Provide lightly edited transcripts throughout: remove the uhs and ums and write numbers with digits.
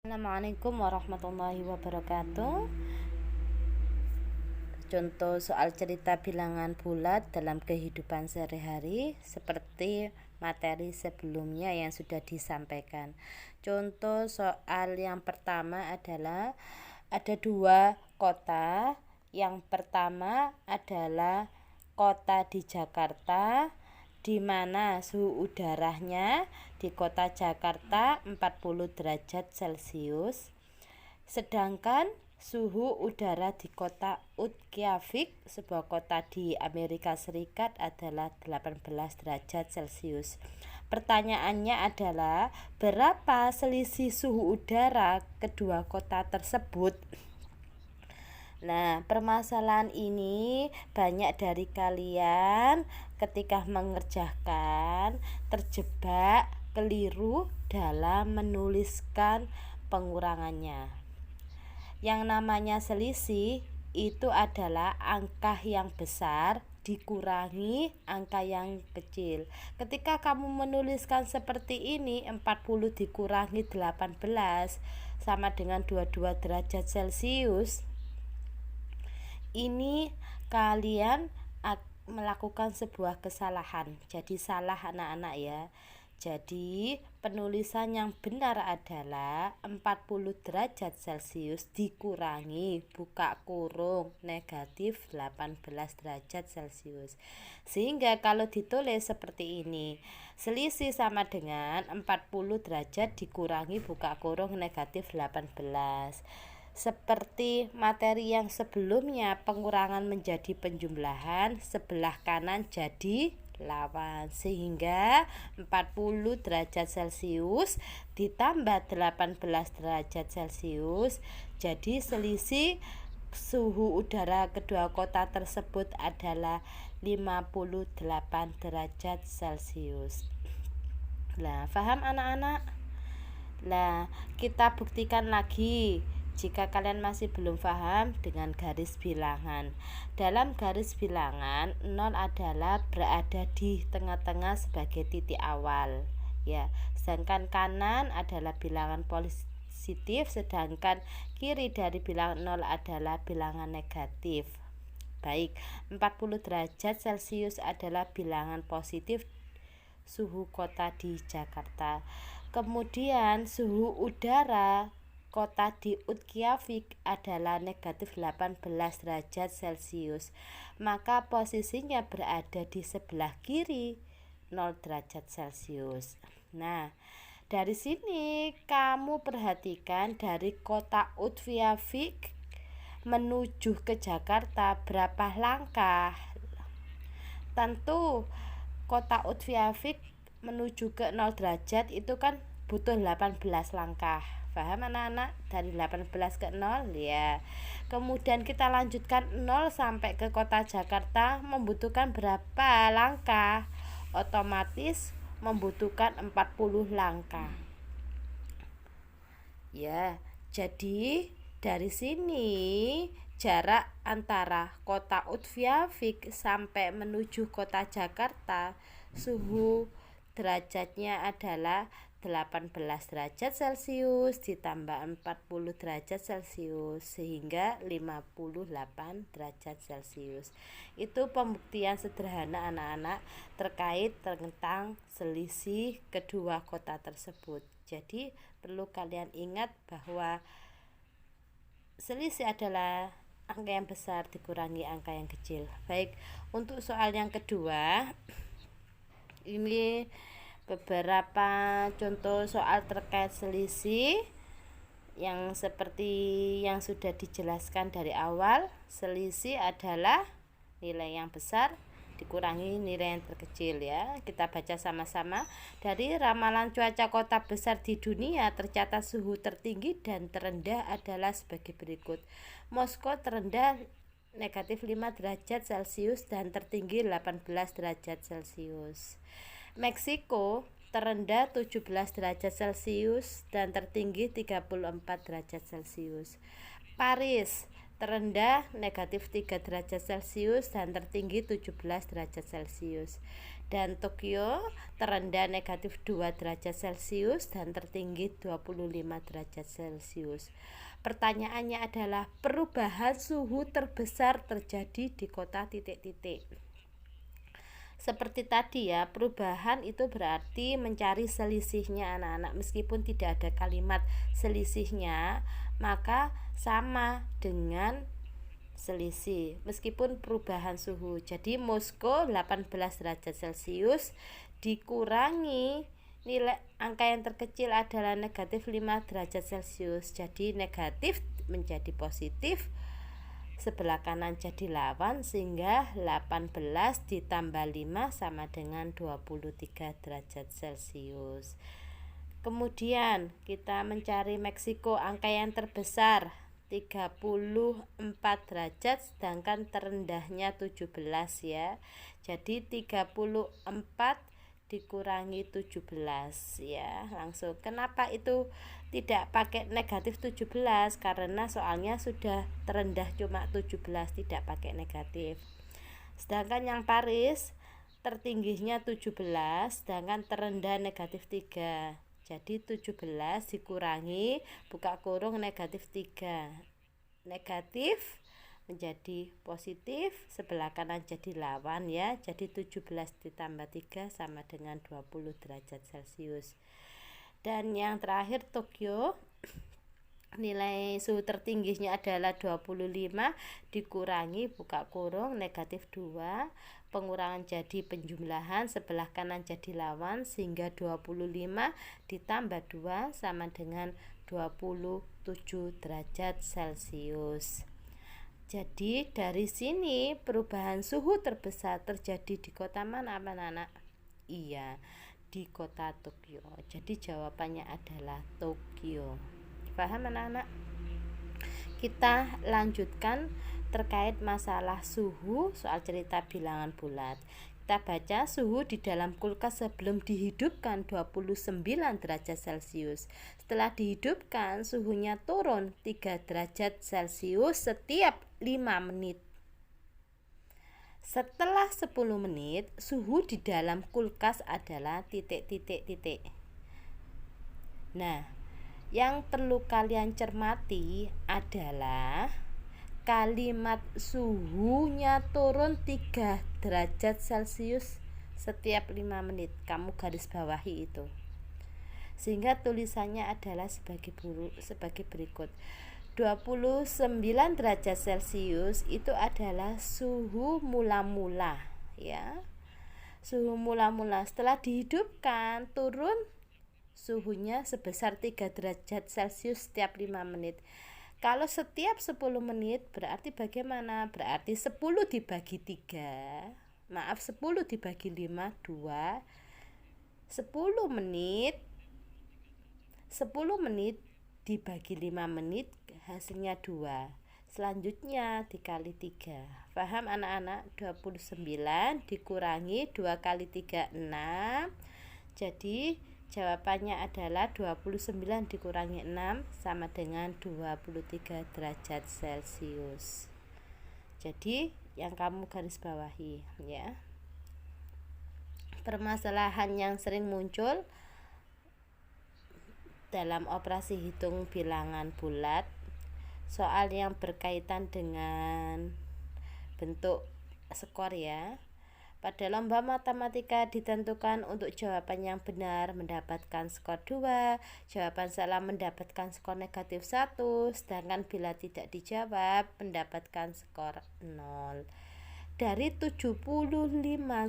Assalamualaikum warahmatullahi wabarakatuh. Contoh soal cerita bilangan bulat dalam kehidupan sehari-hari seperti materi sebelumnya yang sudah disampaikan. Contoh soal yang pertama adalah ada dua kota. Yang pertama adalah kota di Jakarta, di mana suhu udaranya di kota Jakarta 40 derajat Celcius, sedangkan suhu udara di kota Reykjavik, sebuah kota di Amerika Serikat, adalah 18 derajat Celcius. Pertanyaannya adalah berapa selisih suhu udara kedua kota tersebut? Nah, permasalahan ini banyak dari kalian ketika mengerjakan terjebak keliru dalam menuliskan pengurangannya. Yang namanya selisih itu adalah angka yang besar dikurangi angka yang kecil. Ketika kamu menuliskan seperti ini, 40 dikurangi 18 sama dengan 22 derajat Celcius. Ini kalian melakukan sebuah kesalahan. Jadi salah anak-anak ya. Jadi penulisan yang benar adalah 40 derajat Celcius dikurangi buka kurung negatif 18 derajat Celcius. Sehingga kalau ditulis seperti ini, selisih sama dengan 40 derajat dikurangi buka kurung negatif 18. Seperti materi yang sebelumnya, pengurangan menjadi penjumlahan, sebelah kanan jadi lawan, sehingga 40 derajat Celcius ditambah 18 derajat Celcius, jadi selisih suhu udara kedua kota tersebut adalah 58 derajat Celcius. Nah, paham anak-anak? Nah, kita buktikan lagi. Jika kalian masih belum paham dengan garis bilangan. Dalam garis bilangan, 0 adalah berada di tengah-tengah sebagai titik awal. Ya, sedangkan kanan adalah bilangan positif, sedangkan kiri dari bilangan 0 adalah bilangan negatif. Baik, 40 derajat Celcius adalah bilangan positif suhu kota di Jakarta. Kemudian suhu udara kota di Reykjavik adalah negatif 18 derajat Celcius, maka posisinya berada di sebelah kiri 0 derajat Celcius. Nah, dari sini kamu perhatikan dari kota Reykjavik menuju ke Jakarta berapa langkah. Tentu kota Reykjavik menuju ke 0 derajat itu kan butuh 18 langkah. Paham anak-anak? Dari 18 ke 0 ya. Kemudian kita lanjutkan 0 sampai ke kota Jakarta membutuhkan berapa langkah? Otomatis membutuhkan 40 langkah. Ya, jadi dari sini jarak antara kota Reykjavik sampai menuju kota Jakarta suhu derajatnya adalah 18 derajat Celcius ditambah 40 derajat Celcius sehingga 58 derajat Celcius. Itu pembuktian sederhana anak-anak terkait tentang selisih kedua kota tersebut. Jadi perlu kalian ingat bahwa selisih adalah angka yang besar dikurangi angka yang kecil. Baik, untuk soal yang kedua, ini beberapa contoh soal terkait selisih yang seperti yang sudah dijelaskan dari awal. Selisih adalah nilai yang besar dikurangi nilai yang terkecil ya. Kita baca sama-sama. Dari ramalan cuaca kota besar di dunia tercatat suhu tertinggi dan terendah adalah sebagai berikut. Moskow terendah negatif 5 derajat Celcius dan tertinggi 18 derajat Celcius. Meksiko terendah 17 derajat Celcius dan tertinggi 34 derajat Celcius. Paris terendah negatif 3 derajat Celcius dan tertinggi 17 derajat Celcius. Dan Tokyo terendah negatif 2 derajat Celcius dan tertinggi 25 derajat Celcius. Pertanyaannya adalah perubahan suhu terbesar terjadi di kota titik-titik. Seperti tadi ya, perubahan itu berarti mencari selisihnya anak-anak. Meskipun tidak ada kalimat selisihnya, maka sama dengan selisih meskipun perubahan suhu. Jadi Moskow 18 derajat Celcius dikurangi nilai angka yang terkecil adalah negatif 5 derajat Celcius. Jadi negatif menjadi positif, sebelah kanan jadi lawan, sehingga 18 ditambah 5 sama dengan 23 derajat Celcius. Kemudian kita mencari Meksiko, angka yang terbesar 34 derajat sedangkan terendahnya 17 ya. Jadi 34 dikurangi 17 ya. Langsung kenapa itu tidak pakai negatif 17? Karena soalnya sudah terendah cuma 17, tidak pakai negatif. Sedangkan yang Paris tertingginya 17 sedangkan terendah negatif 3. Jadi 17 dikurangi buka kurung negatif 3. Negatif menjadi positif, sebelah kanan jadi lawan ya. Jadi 17 ditambah 3 sama dengan 20 derajat Celcius. Dan yang terakhir Tokyo, nilai suhu tertingginya adalah 25 dikurangi buka kurung negatif 2, pengurangan jadi penjumlahan, sebelah kanan jadi lawan, sehingga 25 ditambah 2 sama dengan 27 derajat Celcius. Jadi dari sini perubahan suhu terbesar terjadi di kota mana anak-anak? Iya, di kota Tokyo. Jadi jawabannya adalah Tokyo. Paham anak-anak? Kita lanjutkan terkait masalah suhu, soal cerita bilangan bulat. Kita baca suhu di dalam kulkas sebelum dihidupkan 29 derajat Celcius. Setelah dihidupkan suhunya turun 3 derajat Celcius setiap 5 menit. Setelah 10 menit suhu di dalam kulkas adalah titik-titik-titik. Nah, yang perlu kalian cermati adalah kalimat suhunya turun 3 derajat Celcius setiap 5 menit. Kamu garis bawahi itu. Sehingga tulisannya adalah sebagai berikut. 29 derajat Celcius itu adalah suhu mula-mula ya. Suhu mula-mula setelah dihidupkan turun suhunya sebesar 3 derajat Celcius setiap 5 menit. Kalau setiap 10 menit berarti bagaimana? Berarti 10 dibagi 3. Maaf, 10 dibagi 5, 2. 10 menit 10 menit dibagi 5 menit hasilnya 2. Selanjutnya dikali 3. Paham anak-anak? 29 dikurangi 2 kali 3, 6. Jadi jawabannya adalah 29 dikurangi 6 sama dengan 23 derajat Celcius. Jadi yang kamu garis bawahi ya. Permasalahan yang sering muncul dalam operasi hitung bilangan bulat, soal yang berkaitan dengan bentuk skor ya. Pada lomba matematika ditentukan untuk jawaban yang benar mendapatkan skor 2, jawaban salah mendapatkan skor negatif 1, sedangkan bila tidak dijawab mendapatkan skor 0. Dari 75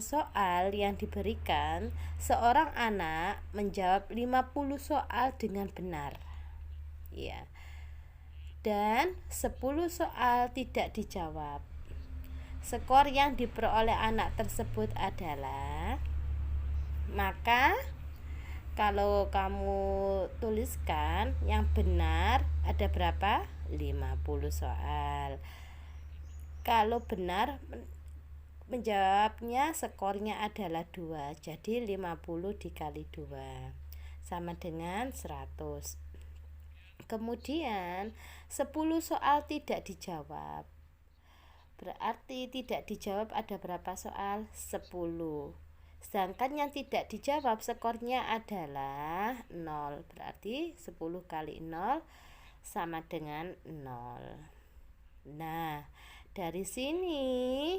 soal yang diberikan, seorang anak menjawab 50 soal dengan benar. Ya. Dan 10 soal tidak dijawab. Skor yang diperoleh anak tersebut adalah, maka kalau kamu tuliskan yang benar ada berapa? 50 soal. Kalau benar menjawabnya skornya adalah 2. Jadi 50 dikali 2 sama dengan 100. Kemudian 10 soal tidak dijawab. Berarti tidak dijawab ada berapa soal? 10. Sedangkan yang tidak dijawab skornya adalah 0. Berarti 10 kali 0 sama dengan 0. Nah, dari sini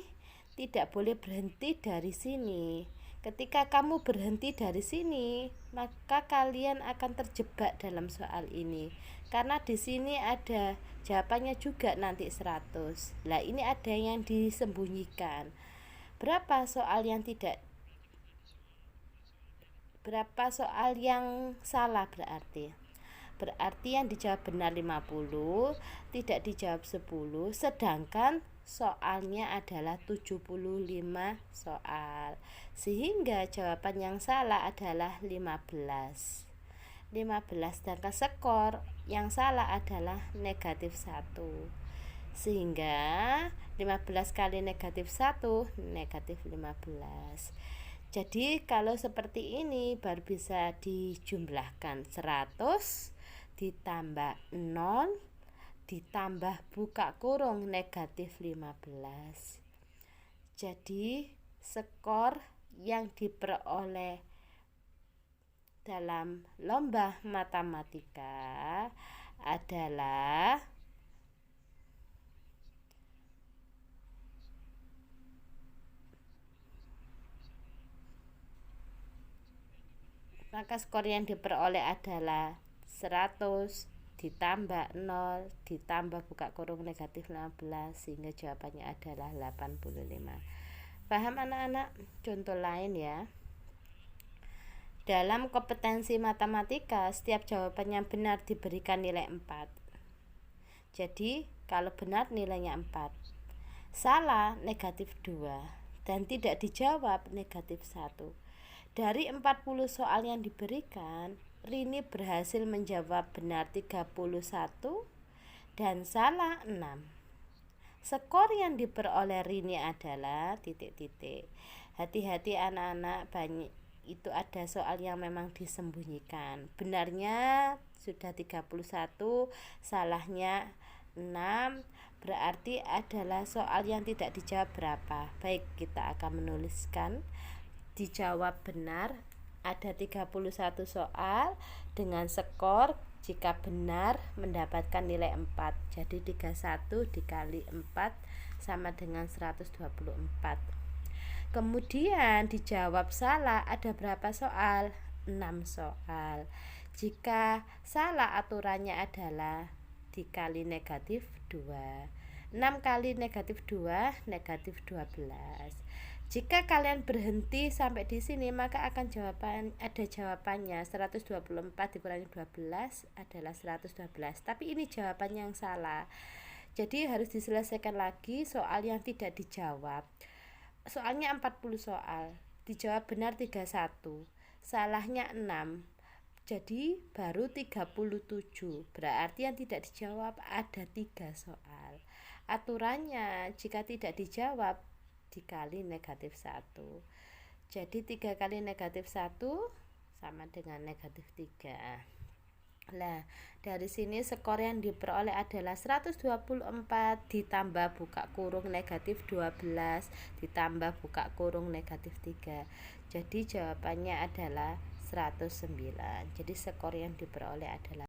tidak boleh berhenti dari sini. Ketika kamu berhenti dari sini, maka kalian akan terjebak dalam soal ini. Karena di sini ada jawabannya juga nanti 100. Lah, ini ada yang disembunyikan. Berapa soal yang salah berarti? Berarti yang dijawab benar 50, tidak dijawab 10, sedangkan soalnya adalah 75 soal. Sehingga jawaban yang salah adalah 15. Sedangkan skor yang salah adalah negatif 1. Sehingga 15 kali negatif 1 negatif 15. Jadi kalau seperti ini baru bisa dijumlahkan 100 ditambah 0 ditambah buka kurung negatif 15. Jadi skor yang diperoleh dalam lomba matematika adalah maka skor yang diperoleh adalah 100 ditambah 0 ditambah buka kurung negatif 15, sehingga jawabannya adalah 85. Paham anak-anak? Contoh lain ya. Dalam kompetensi matematika, setiap jawaban yang benar diberikan nilai 4. Jadi kalau benar nilainya 4, salah negatif 2, dan tidak dijawab negatif 1. Dari 40 soal yang diberikan, Rini berhasil menjawab benar 31 dan salah 6. Skor yang diperoleh Rini adalah titik-titik. Hati-hati anak-anak, banyak itu ada soal yang memang disembunyikan. Benarnya sudah 31, salahnya 6. Berarti adalah soal yang tidak dijawab berapa. Baik, kita akan menuliskan dijawab benar ada 31 soal dengan skor jika benar mendapatkan nilai 4. Jadi 31 dikali 4 sama dengan 124. Kemudian dijawab salah ada berapa soal? 6 soal. Jika salah aturannya adalah dikali negatif 2. 6 kali negatif 2 negatif 12. Jika kalian berhenti sampai di sini, maka akan jawabannya 124 dikurangi 12 adalah 112. Tapi ini jawaban yang salah. Jadi harus diselesaikan lagi soal yang tidak dijawab. Soalnya 40 soal, dijawab benar 31, salahnya 6. Jadi baru 37. Berarti yang tidak dijawab ada 3 soal. Aturannya jika tidak dijawab dikali negatif 1. Jadi 3 kali negatif 1 sama dengan negatif 3. Nah, dari sini skor yang diperoleh adalah 124 ditambah buka kurung negatif 12 ditambah buka kurung negatif 3. Jadi jawabannya adalah 109. Jadi skor yang diperoleh adalah